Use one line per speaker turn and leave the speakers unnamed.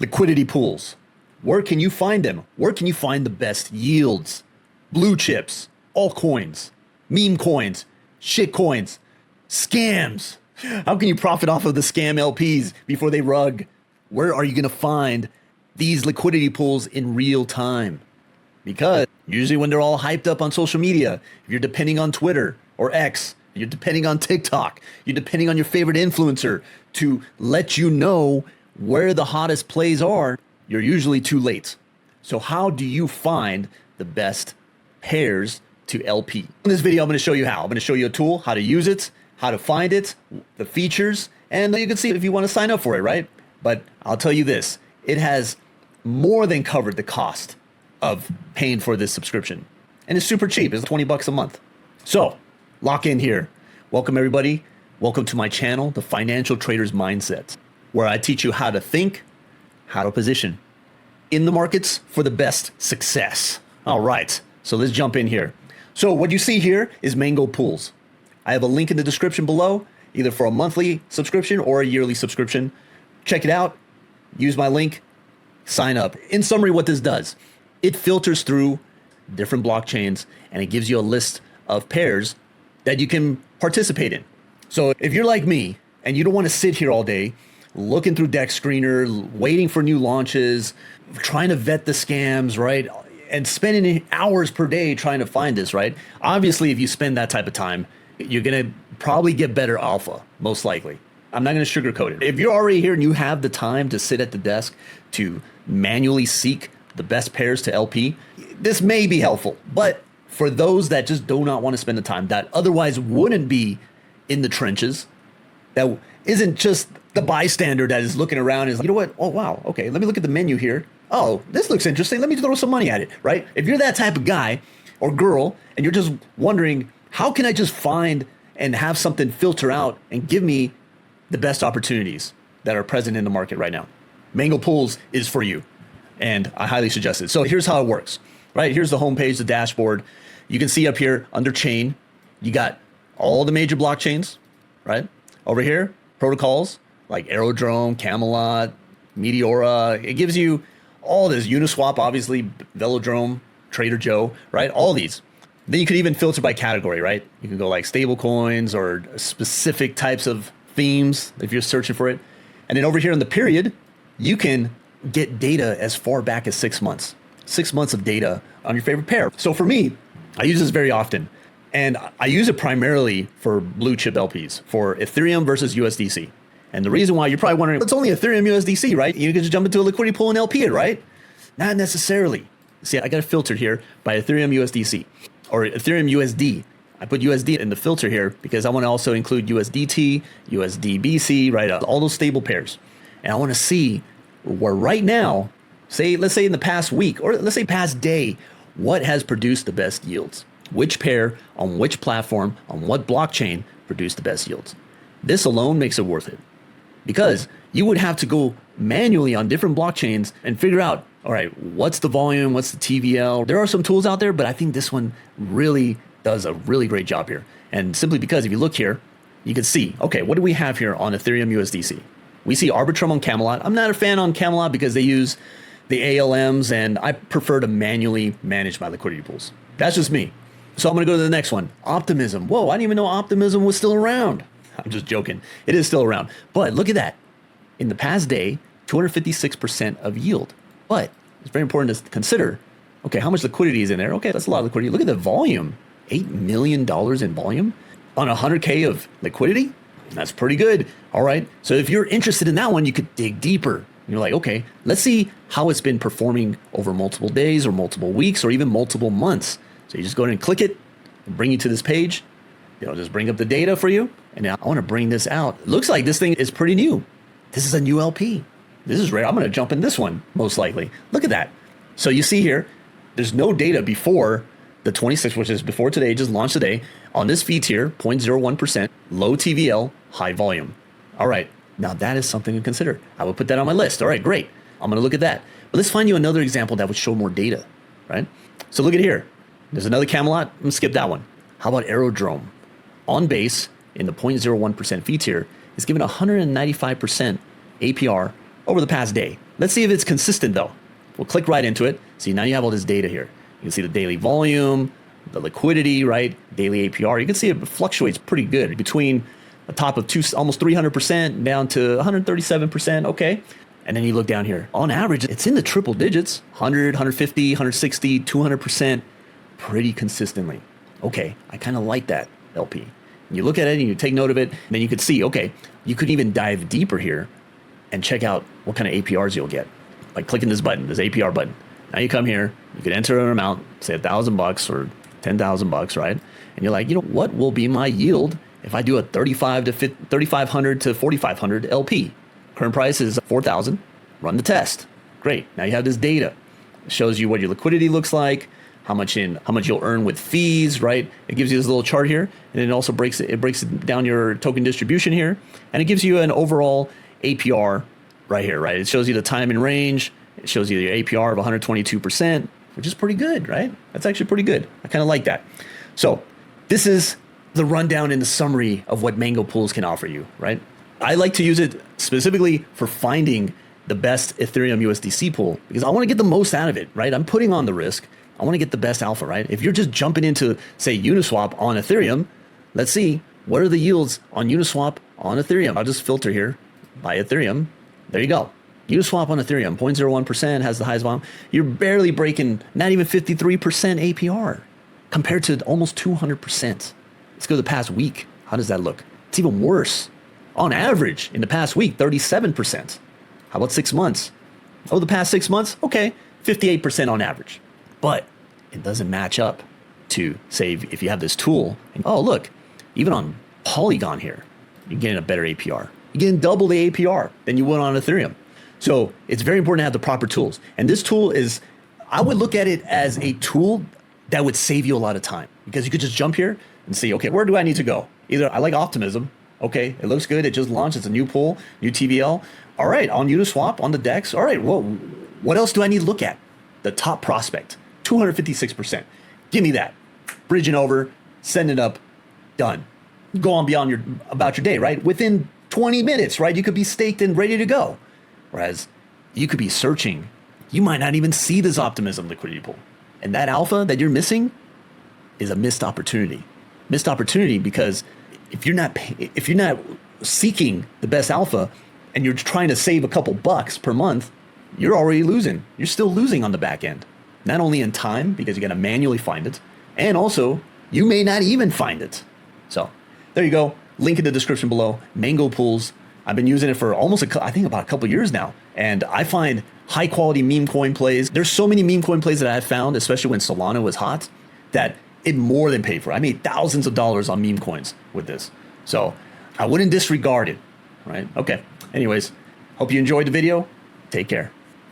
Liquidity pools. Where can you find them? Where can you find the best yields? Blue chips, altcoins, meme coins, shit coins, scams. How can you profit off of the scam LPs before they rug? Where are you going to find these liquidity pools in real time? Because usually when they're all hyped up on social media, if you're depending on Twitter or X, you're depending on TikTok, you're depending on your favorite influencer to let you know where the hottest plays are, you're usually too late. So how do you find the best pairs to LP? In this video, I'm going to show you how. I'm going to show you a tool, how to use it, how to find it, the features, and you can see if you want to sign up for it, right? But I'll tell you this, it has more than covered the cost of paying for this subscription. And it's super cheap. It's 20 bucks a month. So lock in here. Welcome everybody. Welcome to my channel, The Financial Trader's Mindset, where I teach you how to think, how to position in the markets for the best success. All right, so let's jump in here. So what you see here is Mango Pools. I have a link in the description below, either for a monthly subscription or a yearly subscription. Check it out, use my link, sign up. In summary, what this does, it filters through different blockchains and it gives you a list of pairs that you can participate in. So if you're like me and you don't want to sit here all day looking through Deck Screener, waiting for new launches, trying to vet the scams, right? And spending hours per day trying to find this, right? Obviously, if you spend that type of time, you're going to probably get better alpha, most likely. I'm not going to sugarcoat it. If you're already here and you have the time to sit at the desk to manually seek the best pairs to LP, this may be helpful. But for those that just do not want to spend the time, that otherwise wouldn't be in the trenches, that isn't just the bystander that is looking around and is like, you know what? Oh, wow. Okay, let me look at the menu here. Oh, this looks interesting. Let me throw some money at it, right? If you're that type of guy or girl and you're just wondering, how can I just find and have something filter out and give me the best opportunities that are present in the market right now? Mango Pools is for you, and I highly suggest it. So here's how it works, right? Here's the homepage, the dashboard. You can see up here under chain, you got all the major blockchains, right? Over here, protocols like Aerodrome, Camelot, Meteora. It gives you all this. Uniswap, obviously, Velodrome, Trader Joe, right? All these. Then you could even filter by category, right? You can go like stable coins or specific types of themes if you're searching for it. And then over here in the period, you can get data as far back as 6 months. 6 months of data on your favorite pair. So for me, I use this very often. And I use it primarily for blue chip LPs, for Ethereum versus USDC. And the reason why you're probably wondering, it's only Ethereum USDC, right? You can just jump into a liquidity pool and LP it, right? Not necessarily. See, I got it filtered here by Ethereum USDC or Ethereum USD. I put USD in the filter here because I want to also include USDT, USDBC, right? All those stable pairs. And I want to see where right now, let's say in the past week, or let's say past day, what has produced the best yields? Which pair on which platform on what blockchain produced the best yields? This alone makes it worth it, because you would have to go manually on different blockchains and figure out, all right, what's the volume, what's the TVL? There are some tools out there, but I think this one really does a really great job here. And simply because if you look here, you can see, okay, what do we have here on Ethereum USDC? We see Arbitrum on Camelot. I'm not a fan on Camelot because they use the ALMs and I prefer to manually manage my liquidity pools. That's just me. So I'm going to go to the next one. Optimism. Whoa, I didn't even know Optimism was still around. I'm just joking. It is still around. But look at that. In the past day, 256% of yield. But it's very important to consider, okay, how much liquidity is in there? Okay, that's a lot of liquidity. Look at the volume. $8 million in volume on 100K of liquidity. That's pretty good. All right. So if you're interested in that one, you could dig deeper. You're like, okay, let's see how it's been performing over multiple days or multiple weeks or even multiple months. So you just go ahead and click it and bring you to this page. It'll just bring up the data for you. And now I want to bring this out. It looks like this thing is pretty new. This is a new LP. This is rare. I'm going to jump in this one, most likely. Look at that. So you see here, there's no data before the 26th, which is before today, just launched today. On this fee tier, 0.01%, low TVL, high volume. All right. Now that is something to consider. I will put that on my list. All right, great. I'm going to look at that. But let's find you another example that would show more data, right? So look at here. There's another Camelot. I'm going to skip that one. How about Aerodrome? On base in the 0.01% fee tier is given 195% APR over the past day. Let's see if it's consistent though. We'll click right into it. See, now you have all this data here. You can see the daily volume, the liquidity, right? Daily APR. You can see it fluctuates pretty good between a top of almost 300% down to 137%. Okay. And then you look down here. On average, it's in the triple digits, 100, 150, 160, 200%, pretty consistently. Okay, I kind of like that, LP. And you look at it and you take note of it, and then you could see, okay, you could even dive deeper here and check out what kind of APRs you'll get by clicking this button, this APR button. Now you come here, you could enter an amount, say $1,000 or $10,000, right? And you're like, you know, what will be my yield if I do a 3,500 to 4,500 LP? Current price is 4,000. Run the test. Great. Now you have this data. It shows you what your liquidity looks like, how much you'll earn with fees, right? It gives you this little chart here, and it also breaks it down your token distribution here, and it gives you an overall APR right here, right? It shows you the time and range. It shows you your APR of 122%, which is pretty good, right? That's actually pretty good. I kind of like that. So this is the rundown and the summary of what Mango Pools can offer you, right? I like to use it specifically for finding the best Ethereum USDC pool because I want to get the most out of it, right? I'm putting on the risk. I want to get the best alpha, right? If you're just jumping into, say, Uniswap on Ethereum, let's see, what are the yields on Uniswap on Ethereum? I'll just filter here by Ethereum. There you go. Uniswap on Ethereum, 0.01% has the highest volume. You're barely breaking, not even 53% APR compared to almost 200%. Let's go to the past week. How does that look? It's even worse. On average, in the past week, 37%. How about 6 months? Oh, the past 6 months? Okay, 58% on average. But it doesn't match up to, say, if you have this tool. And, oh, look, even on Polygon here, you're getting a better APR. You're getting double the APR than you would on Ethereum. So it's very important to have the proper tools. And this tool is, I would look at it as a tool that would save you a lot of time because you could just jump here and see, okay, where do I need to go? Either I like Optimism. Okay, it looks good. It just launched. It's a new pool, new TVL. All right, on Uniswap, on the DEX. All right, well, what else do I need to look at? The top prospect, 256%. Give me that. Bridging over, send it up, done. Go on about your day, right? Within 20 minutes, right? You could be staked and ready to go. Whereas you could be searching. You might not even see this Optimism liquidity pool. And that alpha that you're missing is a missed opportunity. Missed opportunity because if you're not seeking the best alpha and you're trying to save a couple bucks per month, you're already losing. You're still losing on the back end. Not only in time, because you got to manually find it, and also you may not even find it. So there you go. Link in the description below. Mango Pools. I've been using it for almost, I think about a couple years now. And I find high quality meme coin plays. There's so many meme coin plays that I've found, especially when Solana was hot, that it more than paid for. I made thousands of dollars on meme coins with this. So I wouldn't disregard it, right? Okay. Anyways, hope you enjoyed the video. Take care.